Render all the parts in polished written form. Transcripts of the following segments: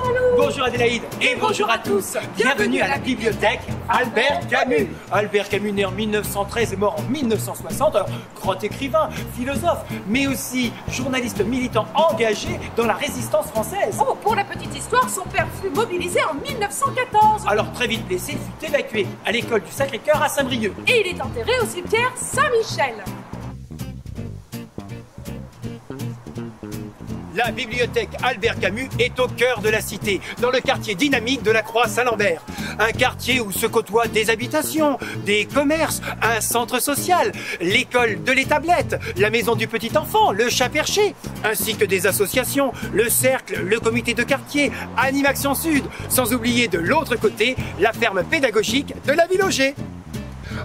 Jean-Loup. Bonjour Adélaïde et bonjour à tous. Bienvenue à la bibliothèque Albert Camus. Albert Camus né en 1913 et mort en 1960. Alors, grand écrivain, philosophe, mais aussi journaliste militant engagé dans la résistance française. Oh, pour la petite histoire, son père fut mobilisé en 1914. Alors très vite blessé, il fut évacué à l'école du Sacré-Cœur à Saint-Brieuc. Et il est enterré au cimetière Saint-Michel. La bibliothèque Albert Camus est au cœur de la cité, dans le quartier dynamique de la Croix-Saint-Lambert. Un quartier où se côtoient des habitations, des commerces, un centre social, l'école de l'Établette, la maison du petit enfant, le chat perché, ainsi que des associations, le cercle, le comité de quartier, Animaction Sud, sans oublier de l'autre côté, la ferme pédagogique de la Ville Auger.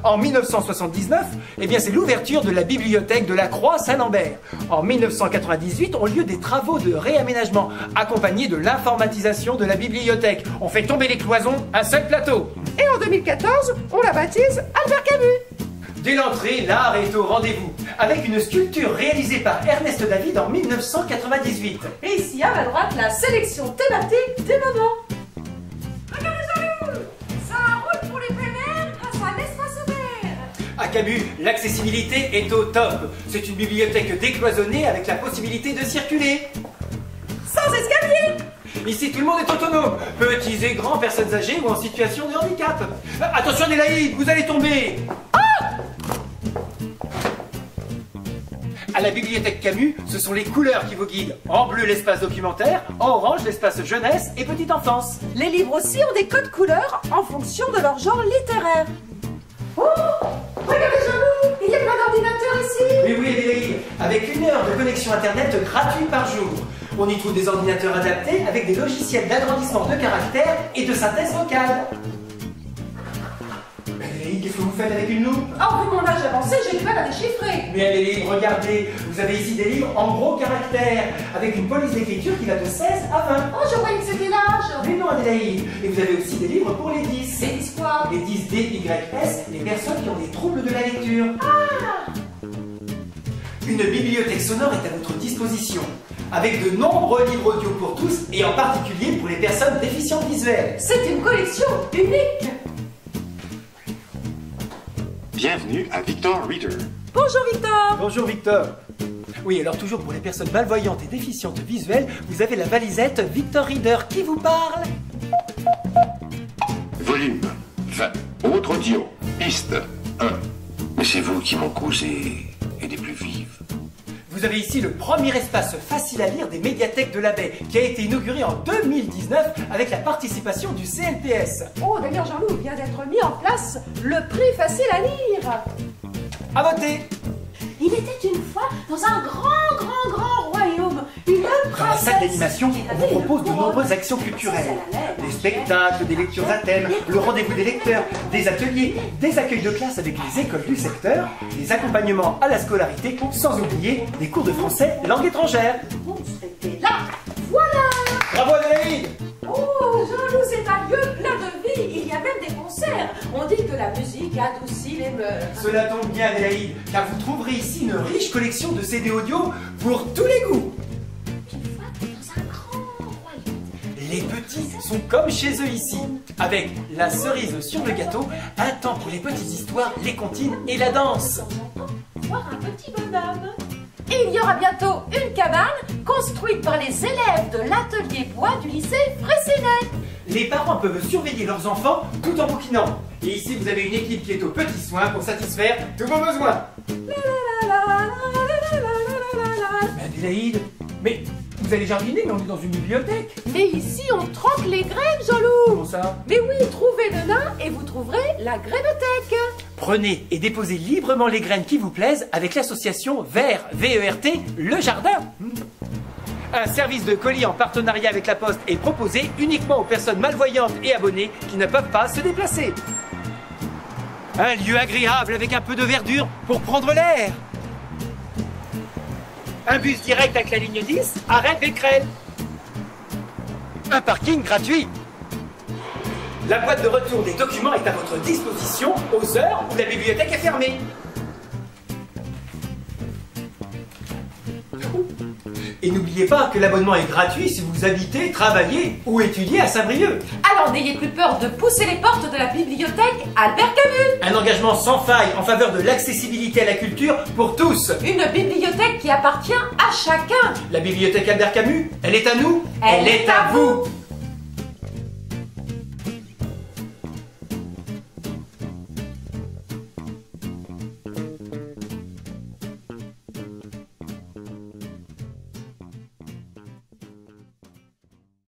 En 1979, c'est l'ouverture de la bibliothèque de la Croix-Saint-Lambert. En 1998 ont lieu des travaux de réaménagement, accompagnés de l'informatisation de la bibliothèque. On fait tomber les cloisons, un seul plateau. Et en 2014, on la baptise Albert Camus. Dès l'entrée, l'art est au rendez-vous, avec une sculpture réalisée par Ernest David en 1998. Et ici, à ma droite, la sélection thématique des moments. Regardez Jean-Loup, ça roule pour les plein air grâce à l'espace vert. À Camus, l'accessibilité est au top. C'est une bibliothèque décloisonnée avec la possibilité de circuler. Sans escalier. Ici, tout le monde est autonome. Petits et grands, personnes âgées ou en situation de handicap. Attention Adélaïde, vous allez tomber. À la bibliothèque Camus, ce sont les couleurs qui vous guident. En bleu, l'espace documentaire, en orange, l'espace jeunesse et petite enfance. Les livres aussi ont des codes couleurs en fonction de leur genre littéraire. Oh, regardez Jean-Loup, il y a plein d'ordinateurs ici. Oui, Adélaïde, avec 1 heure de connexion internet gratuite par jour. On y trouve des ordinateurs adaptés avec des logiciels d'agrandissement de caractères et de synthèse vocale. Adélaïde, qu'est-ce que vous faites avec une loupe? Oh, vu mon âge avancé, j'ai du mal à déchiffrer. Mais Adélaïde, regardez, vous avez ici des livres en gros caractères, avec une police d'écriture qui va de 16 à 20. Oh, je croyais que c'était l'âge. Mais non Adélaïde, et vous avez aussi des livres pour les 10. C'est quoi? Les 10 DYS, les personnes qui ont des troubles de la lecture. Ah! Une bibliothèque sonore est à votre disposition, avec de nombreux livres audio pour tous, et en particulier pour les personnes déficientes visuelles. C'est une collection unique. Bienvenue à Victor Reader. Bonjour Victor. Bonjour Victor. Oui, alors toujours pour les personnes malvoyantes et déficientes visuelles, vous avez la valisette Victor Reader qui vous parle. Volume 20. Autre audio. Piste 1. Mais c'est vous qui m'en causez et des plus vives. Vous avez ici le premier espace facile à lire des médiathèques de la Baie, qui a été inauguré en 2019 avec la participation du CNPS. Oh, d'ailleurs Jean-Loup, vient d'être mis en place le prix facile à lire. À voter. Il était une fois dans un grand royaume, une Dans la princesse. salle d'animation, on vous propose de nombreuses actions culturelles. Des spectacles, des lectures à thème, le rendez-vous des lecteurs, des ateliers, des accueils de classe avec les écoles du secteur, des accompagnements à la scolarité, sans oublier des cours de français langue étrangère. Vous serez là. Voilà. Bravo Adélaïde. Oh, Jean-Loup, c'est un lieu plein de vie. Il y a même des concerts. On dit que la musique adoucit les mœurs. Cela tombe bien Adélaïde, car vous trouverez ici une riche collection de CD audio pour tous les goûts. Une fois dans un grand royaume. Les petits sont comme chez eux ici, avec la cerise sur le gâteau, un temps pour les petites histoires, les comptines et la danse. De temps en temps, voir un petit bonhomme. Et il y aura bientôt une cabane construite par les élèves de l'atelier bois du lycée Fraissinet. Les parents peuvent surveiller leurs enfants tout en bouquinant. Et ici, vous avez une équipe qui est aux petits soins pour satisfaire tous vos besoins. Mais Adélaïde, mais vous allez jardiner, mais on est dans une bibliothèque. Mais ici, on troque les graines, Jean-Loup. Comment ça? Mais oui, trouvez le nain et vous trouverez la grainothèque. Prenez et déposez librement les graines qui vous plaisent avec l'association Vert, V-E-R-T, le jardin. Un service de colis en partenariat avec la Poste est proposé uniquement aux personnes malvoyantes et abonnées qui ne peuvent pas se déplacer. Un lieu agréable avec un peu de verdure pour prendre l'air. Un bus direct avec la ligne 10, arrêt Becquerel. Un parking gratuit. La boîte de retour des documents est à votre disposition aux heures où la bibliothèque est fermée. Et n'oubliez pas que l'abonnement est gratuit si vous habitez, travaillez ou étudiez à Saint-Brieuc. Alors n'ayez plus peur de pousser les portes de la bibliothèque Albert Camus. Un engagement sans faille en faveur de l'accessibilité à la culture pour tous. Une bibliothèque qui appartient à chacun. La bibliothèque Albert Camus, elle est à nous, Elle est à vous.